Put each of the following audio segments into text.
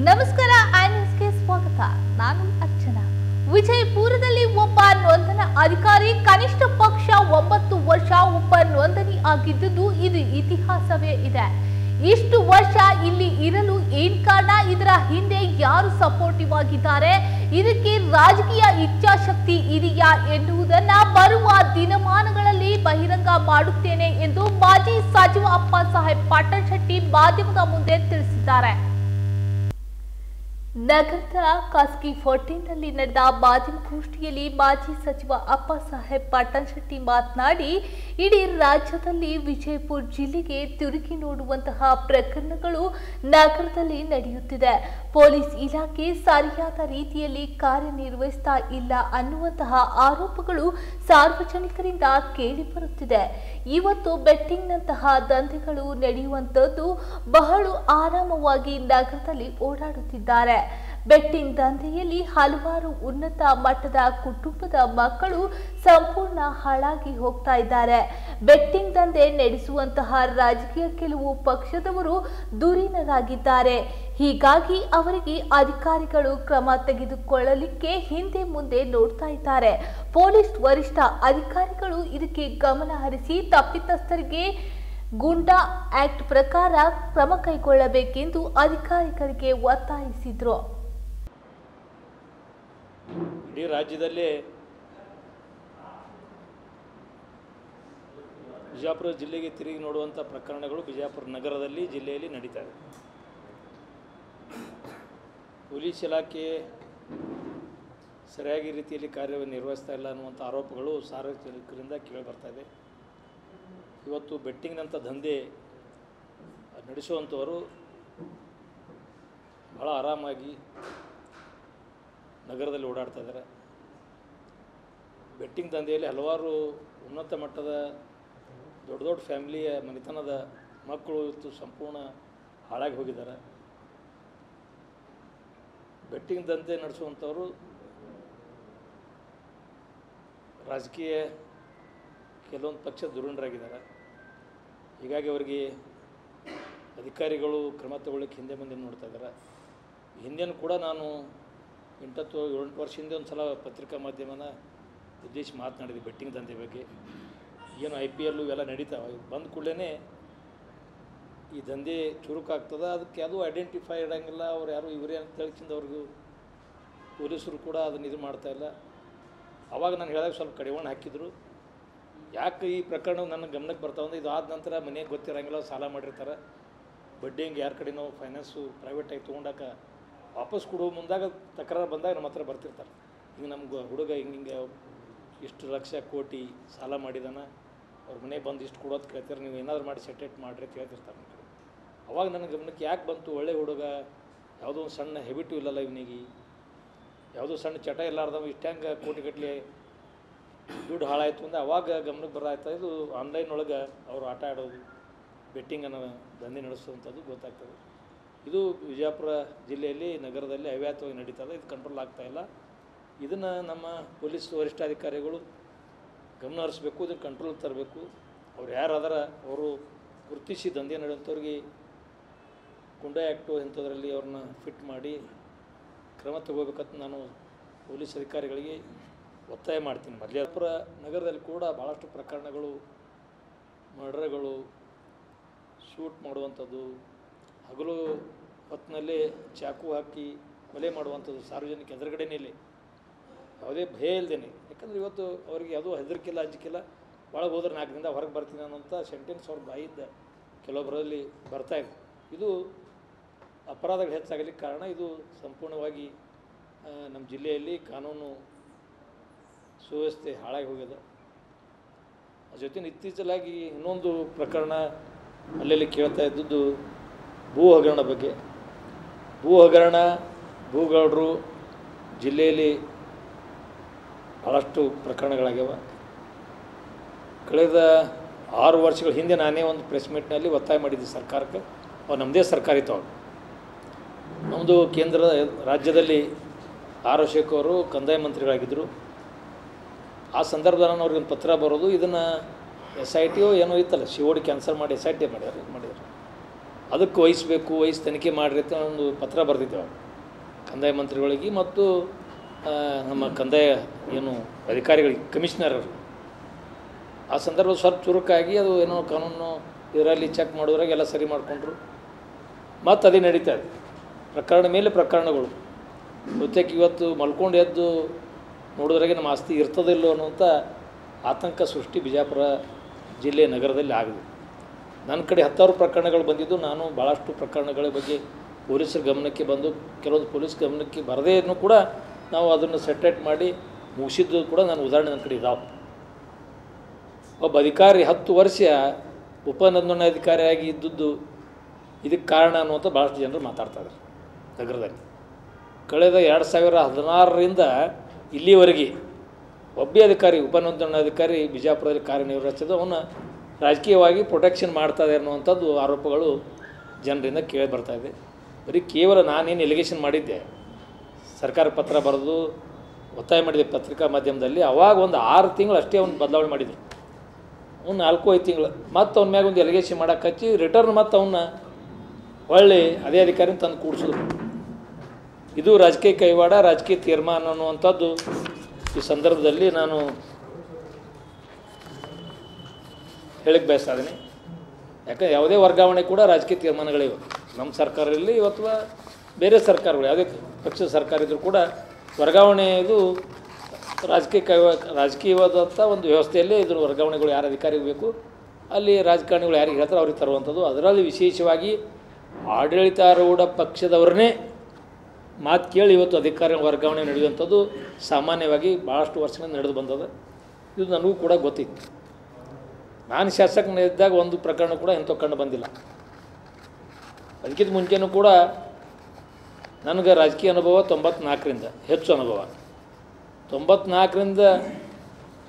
ನಮಸ್ಕಾರ ಐನ್ಯೂಸ್ಗೆ ಸ್ವಾಗತ. ನಾನು ಅರ್ಚನಾ. ವಿಜಯಪುರದಲ್ಲಿ ಒಬ್ಬ ನೋಂದಣ ಅಧಿಕಾರಿ ಕನಿಷ್ಠ ಪಕ್ಷ 9 ವರ್ಷ ನೋಂದಣಿ ಆಗಿದ್ದು ಇದು ಇತಿಹಾಸವೇ ಇದೆ. ಇಷ್ಟು ವರ್ಷ ಇಲ್ಲಿ ಇರಲು ಏನ್ ಕಾರಣ? ಇದರ ಹಿಂದೆ ಯಾರು ಸಪೋರ್ಟಿವ್ ಆಗಿದ್ದಾರೆ? ಇದಕ್ಕೆ ರಾಜಕೀಯ ಇಚ್ಛಾಶಕ್ತಿ ಇದೆಯಾ ಎನ್ನುವುದನ್ನ ಬರುವ ದಿನಮಾನಗಳಲ್ಲಿ ಬಹಿರಂಗ ಮಾಡುತ್ತೇನೆ ಎಂದು ಮಾಜಿ ಸಚಿವ ಅಪ್ಪಾಸಾಹೇಬ್ ಪಾಟೀಲ್ ಶೆಟ್ಟಿ ಮಾಧ್ಯಮದ ಮುಂದೆ ತಿಳಿಸಿದ್ದಾರೆ. ನಗರದ ಖಾಸಗಿ ಹೋಟೆಲ್ನಲ್ಲಿ ನಡೆದ ಮಾಧ್ಯಮಗೋಷ್ಠಿಯಲ್ಲಿ ಮಾಜಿ ಸಚಿವ ಅಪ್ಪಾಸಾಹೇಬ್ ಪಾಟೀಲ್ ಶೆಟ್ಟಿ ಮಾತನಾಡಿ, ಇಡೀ ರಾಜ್ಯದಲ್ಲಿ ವಿಜಯಪುರ ಜಿಲ್ಲೆಗೆ ತಿರುಗಿ ನೋಡುವಂತಹ ಪ್ರಕರಣಗಳು ನಗರದಲ್ಲಿ ನಡೆಯುತ್ತಿದೆ. ಪೊಲೀಸ್ ಇಲಾಖೆ ಸರಿಯಾದ ರೀತಿಯಲ್ಲಿ ಕಾರ್ಯನಿರ್ವಹಿಸ್ತಾ ಇಲ್ಲ ಅನ್ನುವಂತಹ ಆರೋಪಗಳು ಸಾರ್ವಜನಿಕರಿಂದ ಕೇಳಿಬರುತ್ತಿದೆ. ಇವತ್ತು ಬೆಟ್ಟಿಂಗ್ನಂತಹ ದಂಧೆಗಳು ನಡೆಯುವಂತದ್ದು ಬಹಳ ಆರಾಮವಾಗಿ ನಗರದಲ್ಲಿ ಓಡಾಡುತ್ತಿದ್ದಾರೆ. ಬೆಟ್ಟಿಂಗ್ ದಂಧೆಯಲ್ಲಿ ಹಲವಾರು ಉನ್ನತ ಮಟ್ಟದ ಕುಟುಂಬದ ಮಕ್ಕಳು ಸಂಪೂರ್ಣ ಹಾಳಾಗಿ ಹೋಗ್ತಾ ಇದ್ದಾರೆ. ಬೆಟ್ಟಿಂಗ್ ದಂಧೆ ನಡೆಸುವಂತಹ ರಾಜಕೀಯ ಕೆಲವು ಪಕ್ಷದವರು ಧುರೀಣರಾಗಿದ್ದಾರೆ. ಹೀಗಾಗಿ ಅವರಿಗೆ ಅಧಿಕಾರಿಗಳು ಕ್ರಮ ತೆಗೆದುಕೊಳ್ಳಲಿಕ್ಕೆ ಹಿಂದೆ ಮುಂದೆ ನೋಡ್ತಾ ಇದ್ದಾರೆ. ಪೊಲೀಸ್ ವರಿಷ್ಠ ಅಧಿಕಾರಿಗಳು ಇದಕ್ಕೆ ಗಮನ ಹರಿಸಿ ತಪ್ಪಿತಸ್ಥರಿಗೆ ಗೂಂಡಾ ಆಕ್ಟ್ ಪ್ರಕಾರ ಕ್ರಮ ಕೈಗೊಳ್ಳಬೇಕೆಂದು ಅಧಿಕಾರಿಗಳಿಗೆ ಒತ್ತಾಯಿಸಿದರು. ಇಡೀ ರಾಜ್ಯದಲ್ಲಿ ಬಿಜಾಪುರ ಜಿಲ್ಲೆಗೆ ತಿರುಗಿ ನೋಡುವಂಥ ಪ್ರಕರಣಗಳು ಬಿಜಾಪುರ ನಗರದಲ್ಲಿ ಜಿಲ್ಲೆಯಲ್ಲಿ ನಡೀತಾ ಇದೆ. ಪೊಲೀಸ್ ಇಲಾಖೆ ಸರಿಯಾಗಿ ರೀತಿಯಲ್ಲಿ ಕಾರ್ಯನಿರ್ವಹಿಸ್ತಾ ಇಲ್ಲ ಅನ್ನುವಂಥ ಆರೋಪಗಳು ಸಾರ್ವಜನಿಕರಿಂದ ಕೇಳಿಬರ್ತಾ ಇದೆ. ಇವತ್ತು ಬೆಟ್ಟಿಂಗ್ನಂಥ ದಂಧೆ ನಡೆಸುವಂಥವರು ಭಾಳ ಆರಾಮಾಗಿ ನಗರದಲ್ಲಿ ಓಡಾಡ್ತಾ ಇದ್ದಾರೆ. ಬೆಟ್ಟಿಂಗ್ ದಂಧೆಯಲ್ಲಿ ಹಲವಾರು ಉನ್ನತ ಮಟ್ಟದ ದೊಡ್ಡ ದೊಡ್ಡ ಫ್ಯಾಮಿಲಿಯ ಮನೆತನದ ಮಕ್ಕಳು ಇವತ್ತು ಸಂಪೂರ್ಣ ಹಾಳಾಗಿ ಹೋಗಿದ್ದಾರೆ. ಬೆಟ್ಟಿಂಗ್ ದಂಧೆ ನಡೆಸುವಂಥವರು ರಾಜಕೀಯ ಕೆಲವೊಂದು ಪಕ್ಷ ಧುರೀಣರಾಗಿದ್ದಾರೆ. ಹೀಗಾಗಿ ಅವರಿಗೆ ಅಧಿಕಾರಿಗಳು ಕ್ರಮ ತಗೊಳ್ಳೋಕ್ಕೆ ಹಿಂದೆ ಮುಂದೆ ನೋಡ್ತಾ ಇದ್ದಾರೆ. ಹಿಂದೆನೂ ಕೂಡ ನಾನು 8 ವರ್ಷ ಹಿಂದೆ ಒಂದು ಸಲ ಪತ್ರಿಕಾ ಮಾಧ್ಯಮನ ಉದ್ದೇಶಿ ಮಾತನಾಡಿದೆ ಬೆಟ್ಟಿಂಗ್ ದಂಧೆ ಬಗ್ಗೆ. ಏನು IPL ಇವೆಲ್ಲ ನಡೀತಾವೆ, ಬಂದ ಕೂಡಲೇ ಈ ದಂಧೆ ಚುರುಕಾಗ್ತದೆ, ಅದಕ್ಕೆ ಯಾವುದೂ ಐಡೆಂಟಿಫೈ ಇಡೋಂಗಿಲ್ಲ. ಅವ್ರು ಯಾರು ಇವರೇ ಅಂತ ಹೇಳ್ಕಿಂದ ಅವ್ರಿಗೂ ಪೊಲೀಸರು ಕೂಡ ಅದನ್ನು ಇದು ಮಾಡ್ತಾಯಿಲ್ಲ. ಆವಾಗ ನಾನು ಹೇಳಿದಾಗ ಸ್ವಲ್ಪ ಕಡಿವಾಣ ಹಾಕಿದರು. ಯಾಕೆ ಈ ಪ್ರಕರಣ ನನ್ನ ಗಮನಕ್ಕೆ ಬರ್ತಾವಂದ್ರೆ, ಇದು ಆದ ನಂತರ ಮನೆಗೆ ಗೊತ್ತಿರೋಂಗಿಲ್ಲ, ಸಾಲ ಮಾಡಿರ್ತಾರೆ, ಬಡ್ಡಿ ಹಿಂಗೆ ಯಾರ ಕಡೆನೋ ಫೈನಾನ್ಸು ಪ್ರೈವೇಟಾಗಿ ತೊಗೊಂಡಾಗ ವಾಪಸ್ ಕೊಡೋ ಮುಂದಾಗ ತಕರಾರು ಬಂದಾಗ ನಮ್ಮ ಹತ್ರ ಬರ್ತಿರ್ತಾರೆ. ಹಿಂಗೆ ನಮ್ಗೆ ಹುಡುಗ ಹಿಂಗೆ ಇಷ್ಟು ಲಕ್ಷ ಕೋಟಿ ಸಾಲ ಮಾಡಿದಾನ, ಅವ್ರ ಮನೆಗೆ ಬಂದು ಇಷ್ಟು ಕೊಡೋದು ಕೇಳ್ತಾರೆ, ನೀವು ಏನಾದರೂ ಮಾಡಿ ಸೆಟೇಟ್ ಮಾಡಿರಿ ಅಂತ ಹೇಳ್ತಿರ್ತಾರೆ ನನ್ನ ಕಡೆ. ಅವಾಗ ನನ್ನ ಗಮನಕ್ಕೆ ಯಾಕೆ ಬಂತು, ಒಳ್ಳೆ ಹುಡುಗ, ಯಾವುದೋ ಒಂದು ಸಣ್ಣ ಹೆಬಿಟು ಇಲ್ಲಲ್ಲ ಇವನಿಗೆ, ಯಾವುದೋ ಸಣ್ಣ ಚಟ ಇಲ್ಲಾರ್ದವ ಇಷ್ಟು ಹೆಂಗೆ ಕೋಟಿಗಟ್ಟಲೆ ದುಡ್ಡು ಹಾಳಾಯಿತು ಅಂದರೆ ಅವಾಗ ಗಮನಕ್ಕೆ ಬರಾಯ್ತಾ. ಇದು ಆನ್ಲೈನ್ ಒಳಗೆ ಅವರು ಆಟ ಆಡೋದು, ಬೆಟ್ಟಿಂಗನ್ನು ದಂಧೆ ನಡೆಸುವಂಥದ್ದು ಗೊತ್ತಾಗ್ತದೆ. ಇದು ವಿಜಯಪುರ ಜಿಲ್ಲೆಯಲ್ಲಿ ನಗರದಲ್ಲಿ ಅವ್ಯಾತವಾಗಿ ನಡೀತದೆ. ಇದು ಕಂಟ್ರೋಲ್ ಆಗ್ತಾಯಿಲ್ಲ. ಇದನ್ನು ನಮ್ಮ ಪೊಲೀಸ್ ವರಿಷ್ಠಾಧಿಕಾರಿಗಳು ಗಮನ ಹರಿಸ್ಬೇಕು, ಇದನ್ನು ಕಂಟ್ರೋಲ್ ತರಬೇಕು. ಅವ್ರು ಯಾರಾದ್ರೆ ಅವರು ಗುರುತಿಸಿ ದಂಧೆ ನಡೆಯುವಂಥವ್ರಿಗೆ ಗುಂಡಾ ಆ್ಯಕ್ಟು ಇಂಥದ್ರಲ್ಲಿ ಅವ್ರನ್ನ ಫಿಟ್ ಮಾಡಿ ಕ್ರಮ ತಗೋಬೇಕಂತ ನಾನು ಪೊಲೀಸ್ ಅಧಿಕಾರಿಗಳಿಗೆ ಒತ್ತಾಯ ಮಾಡ್ತೀನಿ. ವಿಜಯಪುರ ನಗರದಲ್ಲಿ ಕೂಡ ಭಾಳಷ್ಟು ಪ್ರಕರಣಗಳು, ಮರ್ಡರ್ಗಳು, ಶೂಟ್ ಮಾಡುವಂಥದ್ದು, ಹಗಲು ಹೊತ್ತಿನಲ್ಲೇ ಚಾಕು ಹಾಕಿ ಕೊಲೆ ಮಾಡುವಂಥದ್ದು, ಸಾರ್ವಜನಿಕ ಎದುರುಗಡೆನೇ ಯಾವುದೇ ಭಯ ಇಲ್ಲದೇನೆ. ಯಾಕಂದರೆ ಇವತ್ತು ಅವ್ರಿಗೆ ಯಾವುದೂ ಹೆದರಿಕಿಲ್ಲ, ಅಂಜಿಕಿಲ್ಲ. ಒಳಗೆ ಹೋದ್ರೆ 4 ದಿನದಿಂದ ಹೊರಗೆ ಬರ್ತೀನಿ ಅನ್ನೋಂಥ ಸೆಂಟೆನ್ಸ್ ಅವ್ರ ಬಾಯಿಂದ ಕೆಲವೊಬ್ಬರಲ್ಲಿ ಬರ್ತಾಯಿದೆ. ಇದು ಅಪರಾಧಗಳು ಹೆಚ್ಚಾಗಲಿಕ್ಕೆ ಕಾರಣ. ಇದು ಸಂಪೂರ್ಣವಾಗಿ ನಮ್ಮ ಜಿಲ್ಲೆಯಲ್ಲಿ ಕಾನೂನು ಸುವ್ಯವಸ್ಥೆ ಹಾಳಾಗಿ ಹೋಗಿದೆ. ಅದ್ರ ಜೊತೆ ಇತ್ತೀಚಲಾಗಿ ಇನ್ನೊಂದು ಪ್ರಕರಣ ಅಲ್ಲೆಲ್ಲಿ ಕೇಳ್ತಾ ಇದ್ದದ್ದು ಭೂ ಹಗರಣ ಬಗ್ಗೆ. ಭೂ ಹಗರಣ, ಭೂಗೌಡರು ಜಿಲ್ಲೆಯಲ್ಲಿ ಭಾಳಷ್ಟು ಪ್ರಕರಣಗಳಾಗ್ಯಾವ. ಕಳೆದ 6 ವರ್ಷಗಳ ಹಿಂದೆ ನಾನೇ ಒಂದು ಪ್ರೆಸ್ ಮೀಟ್ನಲ್ಲಿ ಒತ್ತಾಯ ಮಾಡಿದ್ದೆ ಸರ್ಕಾರಕ್ಕೆ. ಅವು ನಮ್ಮದೇ ಸರ್ಕಾರ ಇತ್ತು. ಅವಾಗ ನಮ್ಮದು ಕೇಂದ್ರ ರಾಜ್ಯದಲ್ಲಿ ಆರ್ ಅಶೋಕ್ ಅವರು ಕಂದಾಯ ಮಂತ್ರಿಗಳಾಗಿದ್ದರು. ಆ ಸಂದರ್ಭದಲ್ಲಿ ನಾನು ಅವ್ರಿಗೆ ಒಂದು ಪತ್ರ ಬರೋದು, ಇದನ್ನು SIT ಏನೋ ಇತ್ತಲ್ಲ, COD ಕ್ಯಾನ್ಸಲ್ ಮಾಡಿ SIT ಮಾಡಿದ್ರು. ಅದಕ್ಕೆ ವಹಿಸಿ ತನಿಖೆ ಮಾಡಿರಿ ಅಂತ ಒಂದು ಪತ್ರ ಬರೆದಿದ್ದೇವೆ ಕಂದಾಯ ಮಂತ್ರಿಗಳಿಗೆ ಮತ್ತು ನಮ್ಮ ಕಂದಾಯ ಏನು ಅಧಿಕಾರಿಗಳಿಗೆ ಕಮಿಷನರ್. ಆ ಸಂದರ್ಭ ಸ್ವಲ್ಪ ಚುರುಕಾಗಿ ಅದು ಏನೋ ಕಾನೂನು ಇದರಲ್ಲಿ ಚೆಕ್ ಮಾಡೋದ್ರಾಗ ಎಲ್ಲ ಸರಿ ಮಾಡಿಕೊಂಡ್ರು. ಮತ್ತು ಅದೇ ನಡೀತಾ ಇದೆ, ಪ್ರಕರಣ ಮೇಲೆ ಪ್ರಕರಣಗಳು. ಬಹುತೇಕ ಇವತ್ತು ಮಲ್ಕೊಂಡು ಎದ್ದು ನೋಡೋದ್ರಾಗೆ ನಮ್ಮ ಆಸ್ತಿ ಇರ್ತದಿಲ್ಲೋ ಅನ್ನೋಂಥ ಆತಂಕ ಸೃಷ್ಟಿ ಬಿಜಾಪುರ ಜಿಲ್ಲೆ ನಗರದಲ್ಲಿ ಆಗಿದೆ. ನನ್ನ ಕಡೆ 10 ಪ್ರಕರಣಗಳು ಬಂದಿದ್ದು, ನಾನು ಭಾಳಷ್ಟು ಪ್ರಕರಣಗಳ ಬಗ್ಗೆ ಪೊಲೀಸರ ಗಮನಕ್ಕೆ ಬಂದು ಕೆಲವೊಂದು ಪೊಲೀಸ್ ಗಮನಕ್ಕೆ ಬರದೇನೂ ಕೂಡ ನಾವು ಅದನ್ನು ಸೆಟ್ರೇಟ್ ಮಾಡಿ ಮುಗಿಸಿದ್ದು ಕೂಡ ನಾನು ಉದಾಹರಣೆ ನನ್ನ ಕಡೆ ಇದ್ದಾವೆ. ಒಬ್ಬ ಅಧಿಕಾರಿ 10 ವರ್ಷ ಉಪನೋಂದಣಾಧಿಕಾರಿಯಾಗಿ ಇದ್ದದ್ದು ಇದಕ್ಕೆ ಕಾರಣ ಅನ್ನುವಂಥ ಭಾಳಷ್ಟು ಜನರು ಮಾತಾಡ್ತಾಯಿದ್ದಾರೆ ನಗರದಲ್ಲಿ. ಕಳೆದ 2016ರಿಂದ ಇಲ್ಲಿವರೆಗೆ ಒಬ್ಬೇ ಅಧಿಕಾರಿ ಉಪನೋಂದಣಾಧಿಕಾರಿ ಬಿಜಾಪುರದಲ್ಲಿ ಕಾರ್ಯನಿರ್ವಹಿಸಿದ್ದು ಅವನ್ನ ರಾಜಕೀಯವಾಗಿ ಪ್ರೊಟೆಕ್ಷನ್ ಮಾಡ್ತಾಯಿದೆ ಅನ್ನುವಂಥದ್ದು ಆರೋಪಗಳು ಜನರಿಂದ ಕೇಳಿ ಬರ್ತಾಯಿದೆ. ಬರೀ ಕೇವಲ ನಾನೇನು ಎಲಿಗೇಷನ್ ಮಾಡಿದ್ದೆ, ಸರ್ಕಾರ ಪತ್ರ ಬರೆದು ಒತ್ತಾಯ ಮಾಡಿದೆ ಪತ್ರಿಕಾ ಮಾಧ್ಯಮದಲ್ಲಿ. ಅವಾಗ ಒಂದು 6 ತಿಂಗಳು ಅಷ್ಟೇ ಅವ್ನು ಬದಲಾವಣೆ ಮಾಡಿದರು. ಅವ್ನು 4-5 ತಿಂಗಳು ಮತ್ತು ಅವ್ನ ಮ್ಯಾಗ ಒಂದು ಎಲಿಗೇಷನ್ ಮಾಡೋಕೆ ಹಚ್ಚಿ ರಿಟರ್ನ್ ಮತ್ತು ಅವನ್ನ ಒಳ್ಳೆ ಅದೇ ಅಧಿಕಾರಿನ ತಂದು ಕೂಡಿಸಿದ್ರು. ಇದು ರಾಜಕೀಯ ಕೈವಾಡ, ರಾಜಕೀಯ ತೀರ್ಮಾನ ಅನ್ನುವಂಥದ್ದು ಈ ಸಂದರ್ಭದಲ್ಲಿ ನಾನು ಹೇಳಕ್ಕೆ ಬಯಸ್ತಾ ಇದ್ದೀನಿ. ಯಾಕಂದರೆ ಯಾವುದೇ ವರ್ಗಾವಣೆ ಕೂಡ ರಾಜಕೀಯ ತೀರ್ಮಾನಗಳಿವೆ. ನಮ್ಮ ಸರ್ಕಾರ ಇರಲಿ ಅಥವಾ ಬೇರೆ ಸರ್ಕಾರಗಳು, ಯಾವುದೇ ಪಕ್ಷದ ಸರ್ಕಾರ ಇದ್ದರೂ ಕೂಡ ವರ್ಗಾವಣೆ ಇದು ರಾಜಕೀಯವಾದಂಥ ಒಂದು ವ್ಯವಸ್ಥೆಯಲ್ಲೇ ಇದ್ರ ವರ್ಗಾವಣೆಗಳು ಯಾರು ಅಧಿಕಾರಿಗೆ ಬೇಕು ಅಲ್ಲಿ ರಾಜಕಾರಣಿಗಳು ಯಾರಿಗೆ ಹೇಳ್ತಾರೆ ಅವ್ರಿಗೆ ತರುವಂಥದ್ದು. ಅದರಲ್ಲಿ ವಿಶೇಷವಾಗಿ ಆಡಳಿತಾರೂಢ ಪಕ್ಷದವ್ರನ್ನೇ ಮಾತು ಕೇಳಿ ಇವತ್ತು ಅಧಿಕಾರ ವರ್ಗಾವಣೆ ನಡೆಯುವಂಥದ್ದು ಸಾಮಾನ್ಯವಾಗಿ ಭಾಳಷ್ಟು ವರ್ಷಗಳಿಂದ ನಡೆದು ಬಂದದ. ಇದು ನನಗೂ ಕೂಡ ಗೊತ್ತಿತ್ತು. ನಾನು ಶಾಸಕನಿದ್ದಾಗ ಒಂದು ಪ್ರಕರಣ ಕೂಡ ಎಂಥ ಕಂಡು ಬಂದಿಲ್ಲ. ಅದಕ್ಕಿಂತ ಮುಂಚೆನೂ ಕೂಡ ನನಗೆ ರಾಜಕೀಯ ಅನುಭವ 94ರಿಂದ ಹೆಚ್ಚು ಅನುಭವ. 94ರಿಂದ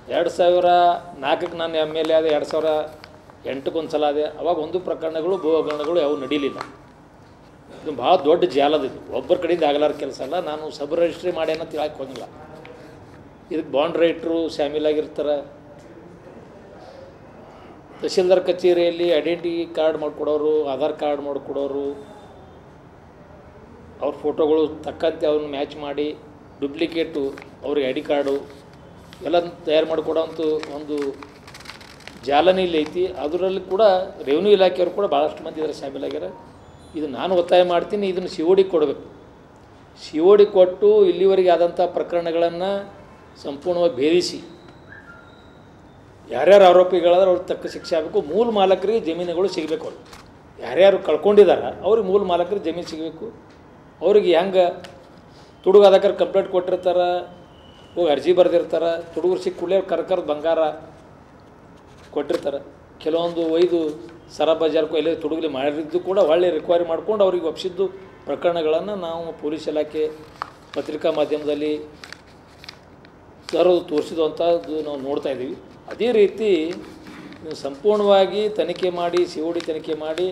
2004ಕ್ಕೆ ನಾನು MLA ಆದೆ, 2008ಕ್ಕೆ ಒಂದು ಸಲ ಆದೆ. ಅವಾಗ ಒಂದು ಪ್ರಕರಣಗಳು ಭೂ ಹಗರಣಗಳು ಯಾವೂ ನಡೀಲಿಲ್ಲ. ಇದು ಭಾಳ ದೊಡ್ಡ ಜಾಲದಿದ್ದು, ಒಬ್ಬರ ಕಡೆಯಿಂದ ಆಗಲಾರ ಕೆಲಸ ಅಲ್ಲ. ನಾನು ಸಬ್ ರಿಜಿಸ್ಟ್ರಿ ಮಾಡಿ ಅನ್ನೋ ತಿಳಕ್ಕೆ ಹೋಗಿಲ್ಲ. ಇದಕ್ಕೆ ಬಾಂಡ್ ರೈಟ್ರು ಶಾಮೀಲಾಗಿರ್ತಾರೆ. ತಹಶೀಲ್ದಾರ್ ಕಚೇರಿಯಲ್ಲಿ ಐಡೆಂಟಿ ಕಾರ್ಡ್ ಮಾಡಿಕೊಡೋರು, ಆಧಾರ್ ಕಾರ್ಡ್ ಮಾಡಿಕೊಡೋರು, ಅವ್ರ ಫೋಟೋಗಳು ತಕ್ಕಂತೆ ಅವ್ರನ್ನ ಮ್ಯಾಚ್ ಮಾಡಿ ಡುಪ್ಲಿಕೇಟು ಅವ್ರಿಗೆ ID ಕಾರ್ಡು ಎಲ್ಲ ತಯಾರು ಮಾಡಿಕೊಡೋಂಥ ಒಂದು ಜಾಲನೆ ಇಲ್ಲಿ ಐತಿ. ಅದರಲ್ಲಿ ಕೂಡ ರೆವಿನ್ಯೂ ಇಲಾಖೆಯವರು ಕೂಡ ಭಾಳಷ್ಟು ಮಂದಿ ಇದರ ಶಾಮೀಲಾಗ್ಯಾರ. ಇದು ನಾನು ಒತ್ತಾಯ ಮಾಡ್ತೀನಿ, ಇದನ್ನು COD ಕೊಡಬೇಕು. COD ಕೊಟ್ಟು ಇಲ್ಲಿವರೆಗೆ ಆದಂಥ ಪ್ರಕರಣಗಳನ್ನು ಸಂಪೂರ್ಣವಾಗಿ ಭೇದಿಸಿ ಯಾರ್ಯಾರು ಆರೋಪಿಗಳಾದ್ರೆ ಅವ್ರಿಗೆ ತಕ್ಕ ಶಿಕ್ಷೆ ಆಗಬೇಕು. ಮೂಲ ಮಾಲಕರಿಗೆ ಜಮೀನುಗಳು ಸಿಗಬೇಕು. ಅವ್ರು ಯಾರ್ಯಾರು ಕಳ್ಕೊಂಡಿದ್ದಾರೆ ಅವ್ರಿಗೆ ಮೂಲ ಮಾಲಕರಿಗೆ ಜಮೀನು ಸಿಗಬೇಕು. ಅವ್ರಿಗೆ ಹೆಂಗೆ ತುಡುಗಾದಕರು ಕಂಪ್ಲೇಂಟ್ ಕೊಟ್ಟಿರ್ತಾರೆ, ಹೋಗಿ ಅರ್ಜಿ ಬರೆದಿರ್ತಾರೆ, ತುಡುಗರು ಸಿಕ್ಕ ಕೂಡಲೇ ಕರ್ಕರ್ದು ಬಂಗಾರ ಕೊಟ್ಟಿರ್ತಾರೆ. ಕೆಲವೊಂದು ಒಯ್ದು ಸರ ಬಜಾರ್ಕು ಎಲ್ಲೇ ತುಡುಗಲಿ ಮಾಡಿದ್ದು ಕೂಡ ಒಳ್ಳೆ ರಿಕ್ವೈರಿ ಮಾಡ್ಕೊಂಡು ಅವ್ರಿಗೆ ಒಪ್ಪಿಸಿದ್ದು ಪ್ರಕರಣಗಳನ್ನು ನಾವು ಪೊಲೀಸ್ ಇಲಾಖೆ ಪತ್ರಿಕಾ ಮಾಧ್ಯಮದಲ್ಲಿ ತರೋದು ತೋರಿಸಿದಂಥದ್ದು ನಾವು ನೋಡ್ತಾ ಇದ್ದೀವಿ. ಅದೇ ರೀತಿ ಸಂಪೂರ್ಣವಾಗಿ ತನಿಖೆ ಮಾಡಿ COD ತನಿಖೆ ಮಾಡಿ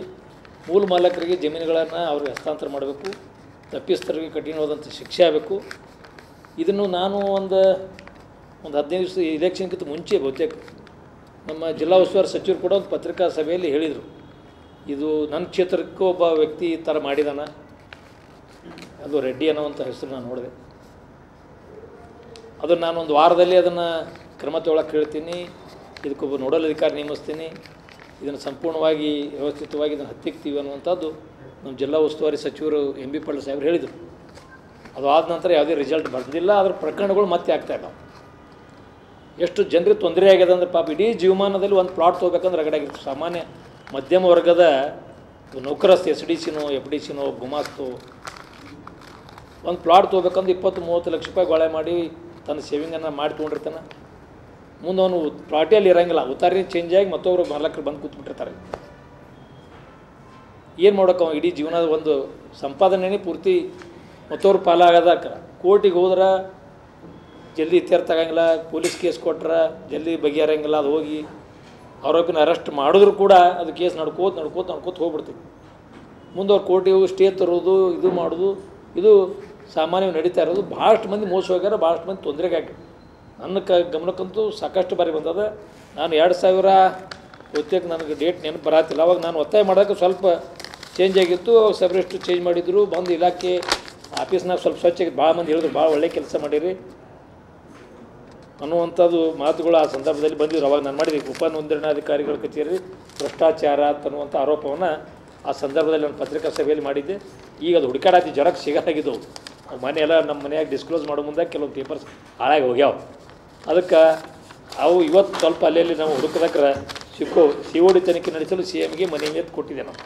ಮೂಲ ಮಾಲಕರಿಗೆ ಜಮೀನುಗಳನ್ನು ಅವ್ರಿಗೆ ಹಸ್ತಾಂತರ ಮಾಡಬೇಕು. ತಪ್ಪಿಸ್ತರಿಗೆ ಕಠಿಣವಾದಂಥ ಶಿಕ್ಷೆ ಆಗಬೇಕು. ಇದನ್ನು ನಾನು ಒಂದು 15 ದಿವಸ ಇಲೆಕ್ಷನ್ಗಿಂತ ಮುಂಚೆ ಬಹುತೇಕ ನಮ್ಮ ಜಿಲ್ಲಾ ಉಸ್ತುವಾರಿ ಸಚಿವರು ಕೂಡ ಒಂದು ಪತ್ರಿಕಾ ಸಭೆಯಲ್ಲಿ ಹೇಳಿದರು, ಇದು ನನ್ನ ಕ್ಷೇತ್ರಕ್ಕೆ ಒಬ್ಬ ವ್ಯಕ್ತಿ ಈ ಥರ ಮಾಡಿದಾನ, ಅದು ರೆಡ್ಡಿ ಅನ್ನೋವಂಥ ಹೆಸರು ನಾನು ನೋಡಿದೆ. ಅದನ್ನು ನಾನು ಒಂದು ವಾರದಲ್ಲಿ ಅದನ್ನು ಕ್ರಮ ತಗೊಳ್ಳೋಕೆ ಹೇಳ್ತೀನಿ. ಇದಕ್ಕೊಬ್ಬ ನೋಡಲ್ ಅಧಿಕಾರಿ ನೇಮಿಸ್ತೀನಿ. ಇದನ್ನು ಸಂಪೂರ್ಣವಾಗಿ ವ್ಯವಸ್ಥಿತವಾಗಿ ಇದನ್ನು ಹತ್ತಿಕ್ತೀವಿ ಅನ್ನುವಂಥದ್ದು ನಮ್ಮ ಜಿಲ್ಲಾ ಉಸ್ತುವಾರಿ ಸಚಿವರು MB ಪಾಟೀಲ್ ಸಾಹೇಬರು ಹೇಳಿದರು. ಅದು ಆದ ನಂತರ ಯಾವುದೇ ರಿಸಲ್ಟ್ ಬಂದಿಲ್ಲ. ಅದರ ಪ್ರಕರಣಗಳು ಮತ್ತೆ ಆಗ್ತಾಯಿಲ್ಲ. ಎಷ್ಟು ಜನರಿಗೆ ತೊಂದರೆ ಆಗಿದೆ ಅಂದರೆ ಪಾಪ ಇಡೀ ಜೀವಮಾನದಲ್ಲಿ ಒಂದು ಪ್ಲಾಟ್ ತೊಗೋಬೇಕಂದ್ರೆ ರಗಡಾಗಿತ್ತು. ಸಾಮಾನ್ಯ ಮಧ್ಯಮ ವರ್ಗದ ನೌಕರಸ್ಥ SDCನೋ FDCನೋ ಗುಮಾಸ್ತು ಒಂದು ಪ್ಲಾಟ್ ತೊಗೋಬೇಕಂದ್ರೆ 20-30 ಲಕ್ಷ ರೂಪಾಯಿ ಗೊಳೆ ಮಾಡಿ ತನ್ನ ಸೇವಿಂಗನ್ನು ಮಾಡಿ ತೊಗೊಂಡಿರ್ತಾನೆ. ಮುಂದೆ ಅವನು ಪ್ಲಾಟಿಯಲ್ಲಿ ಇರೋಂಗಿಲ್ಲ, ಉತ್ತಾರಿ ಚೇಂಜ್ ಆಗಿ ಮತ್ತೊಬ್ಬರು ಮಾಲಕರು ಬಂದು ಕೂತ್ಬಿಟ್ಟಿರ್ತಾರೆ. ಏನು ಮಾಡೋಕೆ ಅವ್ನು ಇಡೀ ಜೀವನದ ಒಂದು ಸಂಪಾದನೆ ಪೂರ್ತಿ ಮತ್ತೊವ್ರು ಪಾಲಾಗದಕ್ಕೆ ಕೋರ್ಟಿಗೆ ಹೋದ್ರೆ ಜಲ್ದಿ ಇತ್ಯರ್ಥ ಆಗಂಗಿಲ್ಲ. ಪೊಲೀಸ್ ಕೇಸ್ ಕೊಟ್ರೆ ಜಲ್ದಿ ಬಗೆಹರಂಗಿಲ್ಲ. ಅದು ಹೋಗಿ ಆರೋಪಿನ ಅರೆಸ್ಟ್ ಮಾಡಿದ್ರು ಕೂಡ ಅದು ಕೇಸ್ ನಡ್ಕೋತ ಹೋಗ್ಬಿಡ್ತೀವಿ. ಮುಂದೆ ಅವ್ರು ಕೋರ್ಟಿಗೆ ಹೋಗಿ ಸ್ಟೇ ತರೋದು, ಇದು ಮಾಡೋದು, ಇದು ಸಾಮಾನ್ಯವಾಗಿ ನಡೀತಾ ಇರೋದು. ಭಾಳಷ್ಟು ಮಂದಿ ಮೋಸ ಹೋಗ್ಯಾರ, ಭಾಳಷ್ಟು ಮಂದಿ ತೊಂದರೆಗೆ ಆಗಿ ನನ್ನ ಗಮನಕ್ಕಂತೂ ಸಾಕಷ್ಟು ಬಾರಿ ಬಂದದ. ನಾನು 2000 ಬಹುತೇಕ ನನಗೆ ಡೇಟ್ ನೆನಪು ಬರತ್ತಿಲ್ಲ. ಅವಾಗ ನಾನು ಒತ್ತಾಯ ಮಾಡೋಕ್ಕೆ ಸ್ವಲ್ಪ ಚೇಂಜ್ ಆಗಿತ್ತು. ಸಬ್ ರಿಜಿಸ್ಟ್ರ್ ಚೇಂಜ್ ಮಾಡಿದ್ರು, ಬಂದು ಇಲಾಖೆ ಆಫೀಸ್ನಾಗ ಸ್ವಲ್ಪ ಸ್ವಚ್ಛ ಭಾಳ ಮಂದಿ ಹೇಳಿದ್ರು, ಭಾಳ ಒಳ್ಳೆ ಕೆಲಸ ಮಾಡಿರಿ ಅನ್ನುವಂಥದ್ದು ಮಾತುಗಳು ಆ ಸಂದರ್ಭದಲ್ಲಿ ಬಂದಿದ್ರು. ಅವಾಗ ನಾನು ಮಾಡಿದ್ದೆ ಉಪ ನೋಂದಣಾಧಿಕಾರಿಗಳ ಕಚೇರಿ ಭ್ರಷ್ಟಾಚಾರ ಅನ್ನುವಂಥ ಆರೋಪವನ್ನು ಆ ಸಂದರ್ಭದಲ್ಲಿ ನಾನು ಪತ್ರಿಕಾ ಸಭೆಯಲ್ಲಿ ಮಾಡಿದ್ದೆ. ಈಗ ಅದು ಹುಡುಕಾಡಾತಿ ಜರಕ್ಕೆ ಸಿಗಲಾಗಿದ್ದವು. ಮನೆ ಎಲ್ಲ ನಮ್ಮ ಮನೆಯಾಗ ಡಿಸ್ಕ್ಲೋಸ್ ಮಾಡೋ ಮುಂದೆ ಕೆಲವೊಂದು ಪೇಪರ್ಸ್ ಹಾಳಾಗಿ ಹೋಗ್ಯಾವ. ಅದಕ್ಕೆ ಅವು ಇವತ್ತು ಸ್ವಲ್ಪ ಅಲ್ಲೆಲ್ಲಿ ನಾವು ಹುಡುಕದಕ್ರೆ COD ತನಿಖೆ ನಡೆಸಲು CMಗೆ ಮನೆ ಮೇಲೆ ಕೊಟ್ಟಿದ್ದೆ ನಾವು.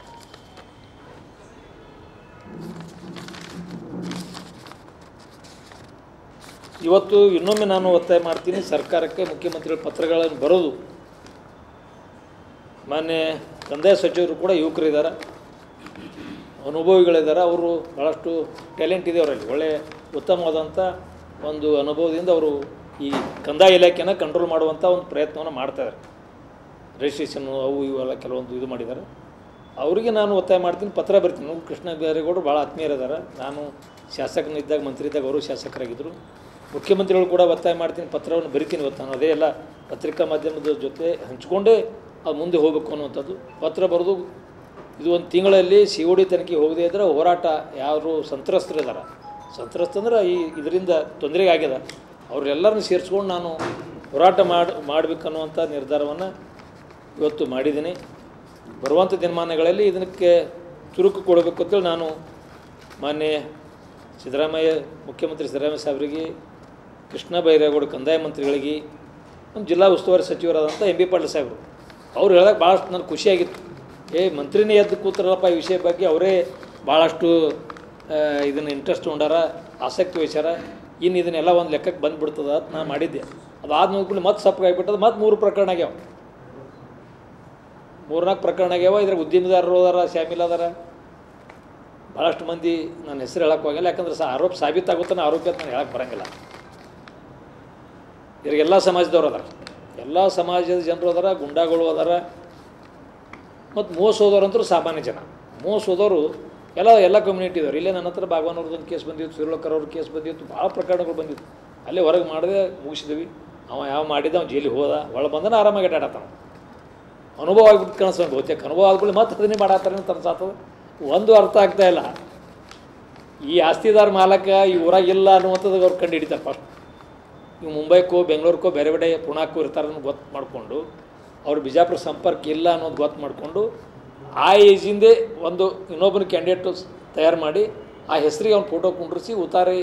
ಇವತ್ತು ಇನ್ನೊಮ್ಮೆ ನಾನು ಒತ್ತಾಯ ಮಾಡ್ತೀನಿ ಸರ್ಕಾರಕ್ಕೆ, ಮುಖ್ಯಮಂತ್ರಿಗಳ ಪತ್ರಗಳನ್ನು ಬರೋದು. ಮಾನ್ಯ ಕಂದಾಯ ಸಚಿವರು ಕೂಡ ಯುವಕರಿದ್ದಾರೆ, ಅನುಭವಿಗಳಿದ್ದಾರೆ. ಅವರು ಭಾಳಷ್ಟು ಟ್ಯಾಲೆಂಟ್ ಇದೆ ಅವರಲ್ಲಿ, ಒಳ್ಳೆಯ ಉತ್ತಮವಾದಂಥ ಒಂದು ಅನುಭವದಿಂದ ಅವರು ಈ ಕಂದಾಯ ಇಲಾಖೆನ ಕಂಟ್ರೋಲ್ ಮಾಡುವಂಥ ಒಂದು ಪ್ರಯತ್ನವನ್ನು ಮಾಡ್ತಾಯಿದ್ದಾರೆ. ರಿಜಿಸ್ಟ್ರೇಷನ್ನು ಅವು ಇವೆಲ್ಲ ಕೆಲವೊಂದು ಇದು ಮಾಡಿದ್ದಾರೆ. ಅವರಿಗೆ ನಾನು ಒತ್ತಾಯ ಮಾಡ್ತೀನಿ, ಪತ್ರ ಬರ್ತೀನಿ. ಕೃಷ್ಣ ಬೈರೇಗೌಡರು ಭಾಳ ಆತ್ಮೀಯರಿದ್ದಾರೆ. ನಾನು ಶಾಸಕನಿದ್ದಾಗ, ಮಂತ್ರಿ ಇದ್ದಾಗ ಅವರು ಶಾಸಕರಾಗಿದ್ದರು. ಮುಖ್ಯಮಂತ್ರಿಗಳು ಕೂಡ ಒತ್ತಾಯ ಮಾಡ್ತೀನಿ, ಪತ್ರವನ್ನು ಬರಿತೀನಿ. ಇವತ್ತು ನಾನು ಅದೇ ಎಲ್ಲ ಪತ್ರಿಕಾ ಮಾಧ್ಯಮದ ಜೊತೆ ಹಂಚ್ಕೊಂಡೇ ಅದು ಮುಂದೆ ಹೋಗಬೇಕು ಅನ್ನುವಂಥದ್ದು. ಪತ್ರ ಬರೆದು ಇದು ಒಂದು ತಿಂಗಳಲ್ಲಿ COD ತನಿಖೆ ಹೋಗದೇ ಇದ್ದರೆ ಹೋರಾಟ, ಯಾರು ಸಂತ್ರಸ್ತರಿದ್ದಾರೆ, ಸಂತ್ರಸ್ತಂದ್ರೆ ಇದರಿಂದ ತೊಂದರೆಗೆ ಆಗ್ಯದ, ಅವರೆಲ್ಲರನ್ನು ಸೇರಿಸ್ಕೊಂಡು ನಾನು ಹೋರಾಟ ಮಾಡಬೇಕನ್ನುವಂಥ ನಿರ್ಧಾರವನ್ನು ಇವತ್ತು ಮಾಡಿದ್ದೀನಿ. ಬರುವಂಥ ದಿನಮಾನಗಳಲ್ಲಿ ಇದಕ್ಕೆ ಚುರುಕು ಕೊಡಬೇಕು ಅಂತೇಳಿ ನಾನು ಮಾನ್ಯ ಸಿದ್ದರಾಮಯ್ಯ, ಮುಖ್ಯಮಂತ್ರಿ ಸಿದ್ದರಾಮಯ್ಯ ಸಾಹೇಬರಿಗೆ, ಕೃಷ್ಣ ಬೈರೇಗೌಡ ಕಂದಾಯ ಮಂತ್ರಿಗಳಿಗೆ, ನಮ್ಮ ಜಿಲ್ಲಾ ಉಸ್ತುವಾರಿ ಸಚಿವರಾದಂಥ MB ಪಾಟೀಲ್ ಸಾಹೇಬರು ಅವ್ರು ಹೇಳಿದಾಗ ಭಾಳಷ್ಟು ನನಗೆ ಖುಷಿಯಾಗಿತ್ತು. ಮಂತ್ರಿನೇ ಎದ್ದು ಕೂತಾರಲ್ಲಪ್ಪ ಈ ವಿಷಯ ಬಗ್ಗೆ, ಅವರೇ ಭಾಳಷ್ಟು ಇದನ್ನು ಇಂಟ್ರೆಸ್ಟ್ ತೊಗೊಂಡಾರ, ಆಸಕ್ತಿ ವಹಿಸ್ಯಾರ, ಇನ್ನು ಇದನ್ನೆಲ್ಲ ಒಂದು ಲೆಕ್ಕಕ್ಕೆ ಬಂದುಬಿಡ್ತದ ಅಂತ ನಾನು ಮಾಡಿದ್ದೆ. ಅದಾದ ನೋಡ್ಕೊಂಡು ಮತ್ತೆ ಸಪ್ಪಗಾಗಿಬಿಟ್ಟದ. ಮತ್ತು 3 ಪ್ರಕರಣ ಆಗ್ಯಾವ, 3-4 ಪ್ರಕರಣ ಆಗ್ಯಾವ. ಇದ್ರಾಗ ಉದ್ಯಮಿದಾರರು ಅದಾರ, ಶಾಮೀಲ್ ಅದಾರ, ಭಾಳಷ್ಟು ಮಂದಿ ನನ್ನ ಹೆಸರು ಹೇಳಕ್ಕೆ ಹೋಗಿಲ್ಲ. ಯಾಕಂದ್ರೆ ಆರೋಪ ಸಾಬೀತಾಗುತ್ತಾನೆ, ಆರೋಪಿ ಅಂತ ನಾನು ಹೇಳಕ್ಕೆ ಬರೋಂಗಿಲ್ಲ. ಇವ್ರಿಗೆಲ್ಲ ಸಮಾಜದವ್ರು ಅದಾರ, ಎಲ್ಲ ಸಮಾಜದ ಜನರು ಅದಾರ, ಗುಂಡಾಗಳು ಅದಾರ, ಮತ್ತು ಮೋಸ ಹೋದವ್ರಂತರೂ ಸಾಮಾನ್ಯ ಜನ. ಮೋಸ ಹೋದವರು ಎಲ್ಲ ಕಮ್ಯುನಿಟಿ ಇದ್ದವ್ರು. ಇಲ್ಲೇ ನನ್ನ ಹತ್ರ ಭಾಗವನವ್ರದ್ದೊಂದು ಕೇಸ್ ಬಂದಿತ್ತು, ಸಿರ್ಲೋಕರ್ ಅವ್ರ ಕೇಸ್ ಬಂದಿತ್ತು, ಭಾಳ ಪ್ರಕರಣಗಳು ಬಂದಿತ್ತು. ಅಲ್ಲೇ ಹೊರಗೆ ಮಾಡದೆ ಮುಗಿಸಿದ್ವಿ. ಯಾವ ಮಾಡಿದ ಅವ್ನು ಜೈಲಿಗೆ ಹೋದ, ಒಳಗೆ ಬಂದನ ಆರಾಮಾಗಿ ಅಡ್ಡಾಡತ್ತಾನ. ಅನುಭವ ಆಗ್ಬಿಟ್ಟು ಕಾಣಿಸ್ತಾನೆ, ಬಹುತೇಕ ಅನುಭವ ಆದ್ಕೊಳ್ಳಿ ಮತ್ತೆ ಅದನ್ನೇ ಮಾಡಾತಾರೆ ಅಂತ ಅನ್ಸಾತದೆ. ಒಂದು ಅರ್ಥ ಆಗ್ತಾಯಿಲ್ಲ, ಈ ಆಸ್ತಿದಾರ ಮಾಲಕ ಈ ಊರಾಗಿಲ್ಲ ಅನ್ನುವಂಥದ್ದು ಅವ್ರು ಕಂಡು ಹಿಡಿತಾರೆ. ಫಸ್ಟ್ ನೀವು ಮುಂಬೈಕೋ ಬೆಂಗಳೂರಿಗೋ ಬೇರೆ ಬೇರೆ ಪುಣಾಕ್ಕೂ ಇರ್ತಾರನ್ನು ಗೊತ್ತು ಮಾಡಿಕೊಂಡು, ಅವ್ರು ಬಿಜಾಪುರ ಸಂಪರ್ಕ ಇಲ್ಲ ಅನ್ನೋದು ಗೊತ್ತು ಮಾಡಿಕೊಂಡು, ಆ ಏಜಿಂದೇ ಒಂದು ಇನ್ನೊಬ್ಬನ ಕ್ಯಾಂಡಿಡೇಟು ತಯಾರು ಮಾಡಿ ಆ ಹೆಸರಿಗೆ ಅವ್ನು ಫೋಟೋ ಕುಂಡ್ರಿಸಿ ಉತಾರಿ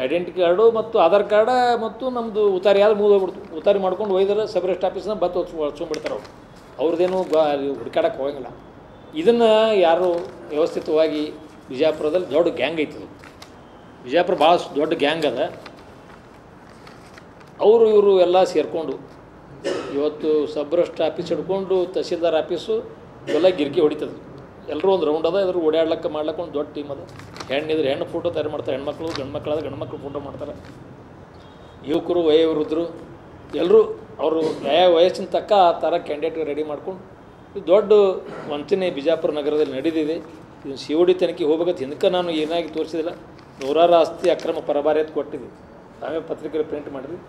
ಐಡೆಂಟಿ ಕಾರ್ಡು ಮತ್ತು ಆಧಾರ್ ಕಾರ್ಡ ಮತ್ತು ನಮ್ಮದು ಉತಾರಿ ಆದ್ರೆ ಮುಗಿದೋಗ್ಬಿಡ್ತು. ಉತಾರಿ ಮಾಡ್ಕೊಂಡು ಒಯ್ದರೆ ಸಬ್ ರಿಜಿಸ್ಟ್ರ್ ಆಫೀಸ್ನ ಬತ್ತು ಹೊಚ್ಕೊಂಡ್ಬಿಡ್ತಾರೆ ಅವ್ರು. ಅವ್ರದ್ದೇನು ಹುಡುಕಾಡಕ್ಕೆ ಹೋಗಂಗಿಲ್ಲ. ಇದನ್ನು ಯಾರು ವ್ಯವಸ್ಥಿತವಾಗಿ ಬಿಜಾಪುರದಲ್ಲಿ ದೊಡ್ಡ ಗ್ಯಾಂಗ್ ಐತದು. ಬಿಜಾಪುರ ಭಾಳ ದೊಡ್ಡ ಗ್ಯಾಂಗ್ ಅದ. ಅವರು ಇವರು ಎಲ್ಲ ಸೇರಿಕೊಂಡು ಇವತ್ತು ಸಬ್ ರಿಜಿಸ್ಟ್ರ್ ಆಫೀಸ್ ಹಿಡ್ಕೊಂಡು ತಹಸೀಲ್ದಾರ್ ಆಫೀಸು ಇವೆಲ್ಲ ಗಿರ್ಕಿ ಹೊಡಿತದೆ. ಎಲ್ಲರೂ ಒಂದು ರೌಂಡ್ ಅದ, ಎಲ್ಲರೂ ಓಡಾಡ್ಲಿಕ್ಕೆ ಮಾಡ್ಲಿಕ್ಕೆ ಒಂದು ದೊಡ್ಡ ಟೀಮ್ ಅದ. ಹೆಣ್ಣಿದ್ರೆ ಹೆಣ್ಣು ಫೋಟೋ ತಯಾರು ಮಾಡ್ತಾರೆ, ಹೆಣ್ಮಕ್ಳು, ಗಂಡು ಮಕ್ಕಳಾದ ಗಂಡು ಮಕ್ಕಳು ಫೋಟೋ ಮಾಡ್ತಾರೆ. ಯುವಕರು ವಯೋವೃದ್ಧರು ಎಲ್ಲರೂ ಅವರು ವಯಸ್ಸಿನ ತಕ್ಕ ಆ ಥರ ಕ್ಯಾಂಡಿಡೇಟ್ ರೆಡಿ ಮಾಡ್ಕೊಂಡು ಇದು ದೊಡ್ಡ ವಂಚನೆ ಬಿಜಾಪುರ ನಗರದಲ್ಲಿ ನಡೆದಿದೆ. ಇದು COD ತನಿಖೆ ಹೋಗ್ಬೇಕಂತ ಹಿಂದಕ್ಕೆ ನಾನು ಏನಾಗಿ ತೋರಿಸಿದಿಲ್ಲ. ನೂರಾರು ಆಸ್ತಿ ಅಕ್ರಮ ಪರಭಾರಿ ಅಂತ ಕೊಟ್ಟಿದ್ದೆ, ನಾವೇ ಪತ್ರಿಕೆಯಲ್ಲಿ ಪ್ರಿಂಟ್ ಮಾಡಿದ್ವಿ.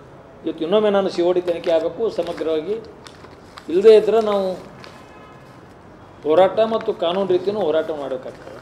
ಇವತ್ತು ಇನ್ನೊಮ್ಮೆ ನಾನು COD ತನಿಖೆ ಆಗಬೇಕು ಸಮಗ್ರವಾಗಿ. ಇಲ್ಲದೇ ಇದ್ದರೆ ನಾವು ಹೋರಾಟ ಮತ್ತು ಕಾನೂನು ರೀತಿಯೂ ಹೋರಾಟ ಮಾಡಬೇಕಾಗ್ತದೆ.